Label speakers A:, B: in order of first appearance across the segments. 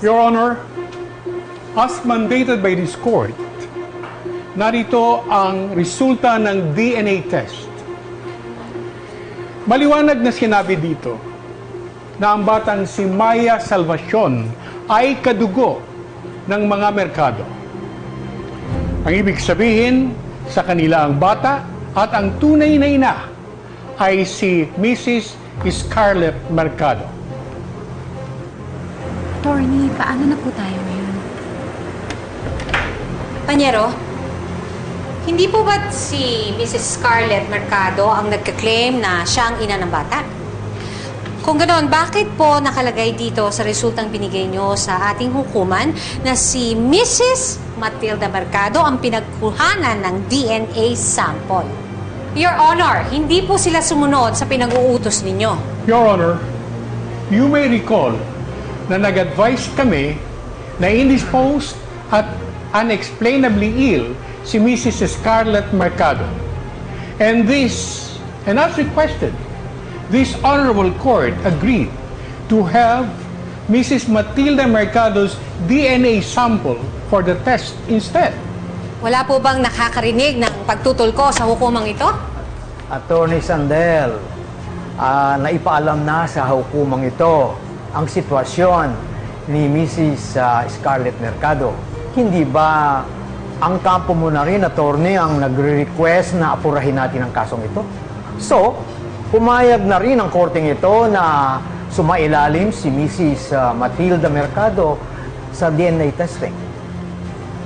A: Your Honor, as mandated by this court, narito ang resulta ng DNA test. Maliwanag na sinabi dito na ang batang si Maya Salvacion ay kadugo ng mga merkado. Ang ibig sabihin, sa kanila ang bata at ang tunay na ina ay si Mrs. Scarlett Mercado.
B: Attorney, paano na po tayo ngayon?
C: Panyero, hindi po ba si Mrs. Scarlett Mercado ang nagka-claim na siya ang ina ng bata? Kung ganoon, bakit po nakalagay dito sa resultang binigay nyo sa ating hukuman na si Mrs. Matilda Mercado ang pinagkuhanan ng DNA sample? Your Honor, hindi po sila sumunod sa pinag-uutos ninyo.
A: Your Honor, you may recall na nag-advise kami na indisposed at unexplainably ill si Mrs. Scarlett Mercado. And as requested, this honorable court agreed to have Mrs. Matilda Mercado's DNA sample for the test instead.
C: Wala po bang nakakarinig ng pagtutol ko sa hukumang ito?
D: Attorney Sandel, naipaalam na sa hukumang ito ang sitwasyon ni Mrs. Scarlett Mercado. Hindi ba ang kampo mo na rin, attorney, ang nagre-request na apurahin natin ang kasong ito? So, pumayag na rin ang korteng ito na sumailalim si Mrs. Matilda Mercado sa DNA testing.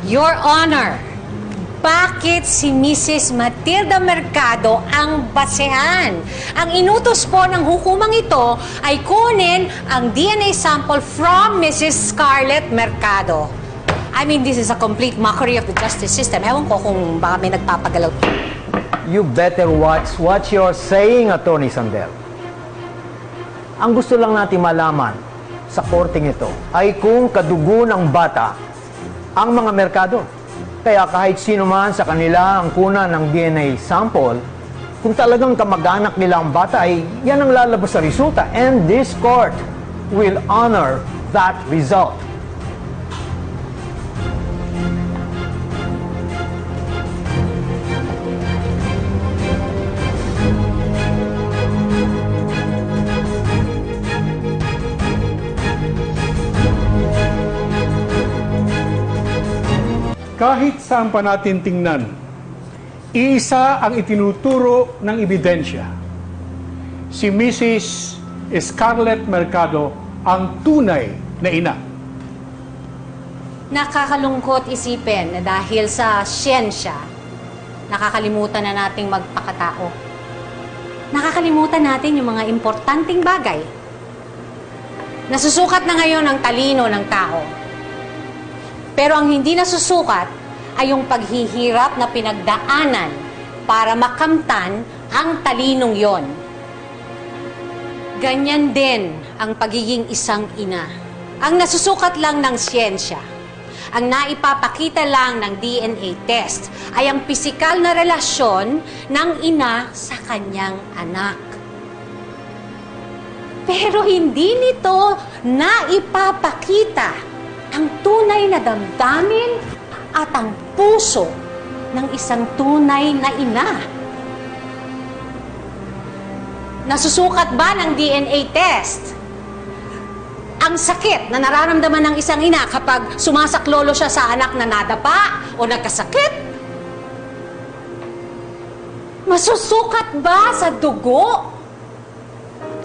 C: Your Honor, bakit si Mrs. Matilda Mercado ang basehan? Ang inutos po ng hukumang ito ay kunin ang DNA sample from Mrs. Scarlett Mercado. I mean, this is a complete mockery of the justice system. Ewan ko kung baka may nagpapagalaw.
D: You better watch what you're saying, Attorney Sandel. Ang gusto lang natin malaman sa korteng ito ay kung kadugo ng bata ang mga merkado. Kaya kahit sino man sa kanila ang kuna ng DNA sample, kung talagang kamag-anak nila ang bata, ay yan ang lalabas sa resulta. And this court will honor that result.
A: Kahit saan pa natin tingnan, iisa ang itinuturo ng ebidensya. Si Mrs. Scarlett Mercado ang tunay na ina.
C: Nakakalungkot isipin na dahil sa siyensya, nakakalimutan na nating magpakatao. Nakakalimutan natin yung mga importanteng bagay. Nasusukat na ngayon ang talino ng tao. Pero ang hindi nasusukat ay yung paghihirap na pinagdaanan para makamtan ang talinong yon. Ganyan din ang pagiging isang ina. Ang nasusukat lang ng siyensya, ang naipapakita lang ng DNA test ay ang pisikal na relasyon ng ina sa kanyang anak. Pero hindi nito naipapakita ang tunay na damdamin at ang puso ng isang tunay na ina. Nasusukat ba ng DNA test ang sakit na nararamdaman ng isang ina kapag sumasaklolo siya sa anak na nadapa o nagkasakit? Masusukat ba sa dugo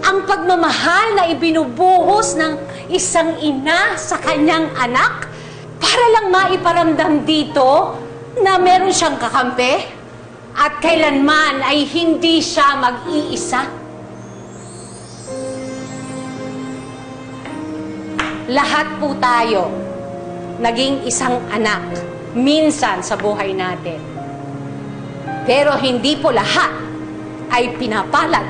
C: ang pagmamahal na ibinubuhos ng isang ina sa kanyang anak para lang maiparamdam dito na meron siyang kakampi at kailanman ay hindi siya mag-iisa? Lahat po tayo naging isang anak minsan sa buhay natin. Pero hindi po lahat ay pinapalad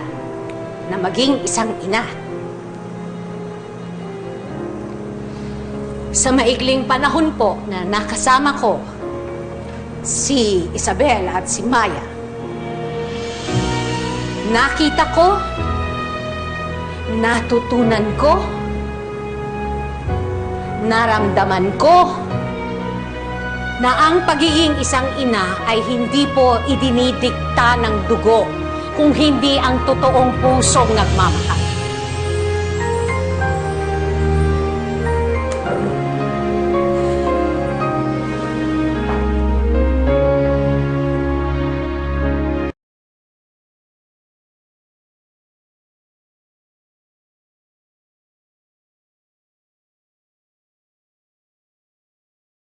C: na maging isang ina. Sa maikling panahon po na nakasama ko si Isabel at si Maya, nakita ko, natutunan ko, Naramdaman ko na ang pagiging isang ina ay hindi po idinidikta ng dugo, kung hindi ang totoong pusong nagmamahal.